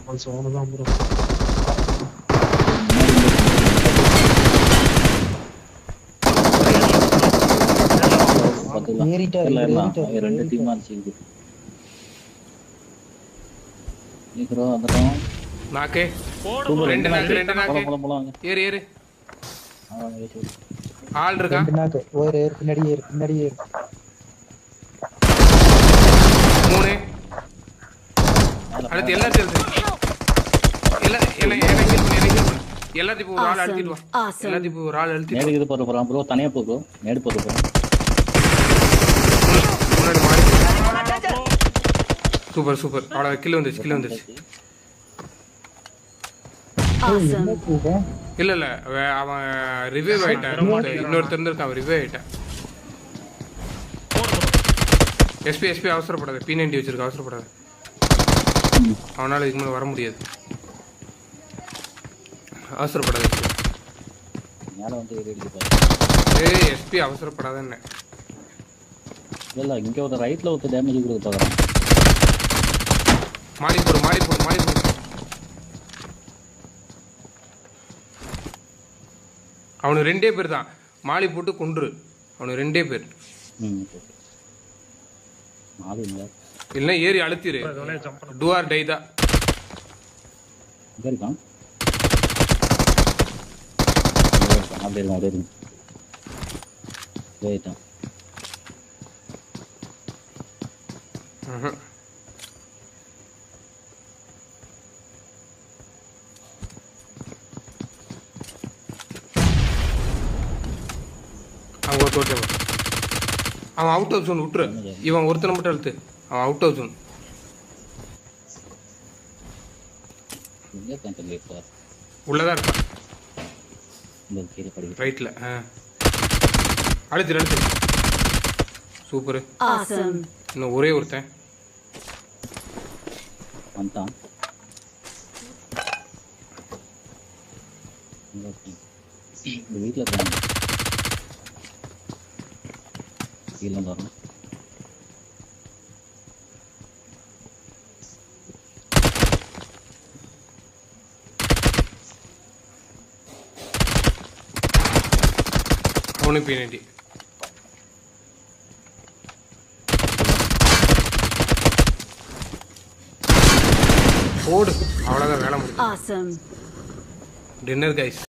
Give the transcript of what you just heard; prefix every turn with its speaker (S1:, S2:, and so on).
S1: சோனதான் bro.
S2: ரெண்டு டீமா இருந்துச்சு. ப்ரோ வந்துட்டோம்.
S3: நாக்கே ரெண்டு நாக்கு. ஏறு ஏறு. ஆள் இருக்கா?
S1: பின்னாடி ஏறு.
S3: 3 அடுத்து எல்லாத்தையும் எல்லாத்தையும் ஒரு ஆள் அழுத்திட்டு வா. எல்லாத்தையும் ஒரு ஆள் அழுத்திட்டு
S2: நேடு இது போற ப்ரோ தனியா போ ப்ரோ. நேடு போற ப்ரோ.
S3: முன்னாடி மாறி. Super super. அவ்வளவு கில் வந்துச்சு. இல்ல அவன் ரிவைவ் ஆயிட்டான். இன்னொருத்தர் இருக்கான், அவன் ரிவைவ் ஆயிட்டான். எஸ்பி அவசரப்படாத. P90 வச்சிருக்க, அவசரப்படாத. அவனால இதுக்கு மேலே வர முடியாது. அவசரப்படாத. ஏய் எஸ்பி அவசரப்படாத. என்ன
S2: இல்ல இங்க ஒரு ரைட்ல ஒரு டேமேஜ் கொடுக்க பாக்குறேன்.
S3: மாடி போடு. அவனு 2 பேர் தான். மாலி போட்டு கொன்று. அவனு 2 பேர். இல்ல ஏறி அழுத்திரு. டுஆர் டை தான்.
S2: இருக்கான். அவன் அவுட் ஆஃப் ஜோன் விட்டுரு. இவன் ஒருத்தனை மட்டும் அழுத்து. அவன் அவுட் ஆஃப் ஜோன். உள்ளதான் இருக்கான். ரைட்ல. அழுத்து. சூப்பர். இன்னும் ஒரே ஒருத்தன் வீட்டுல வரணும்.
S3: அவனு P90. ஓடு. அவ்வளோதான் வேலை முடியும். Dinner guys.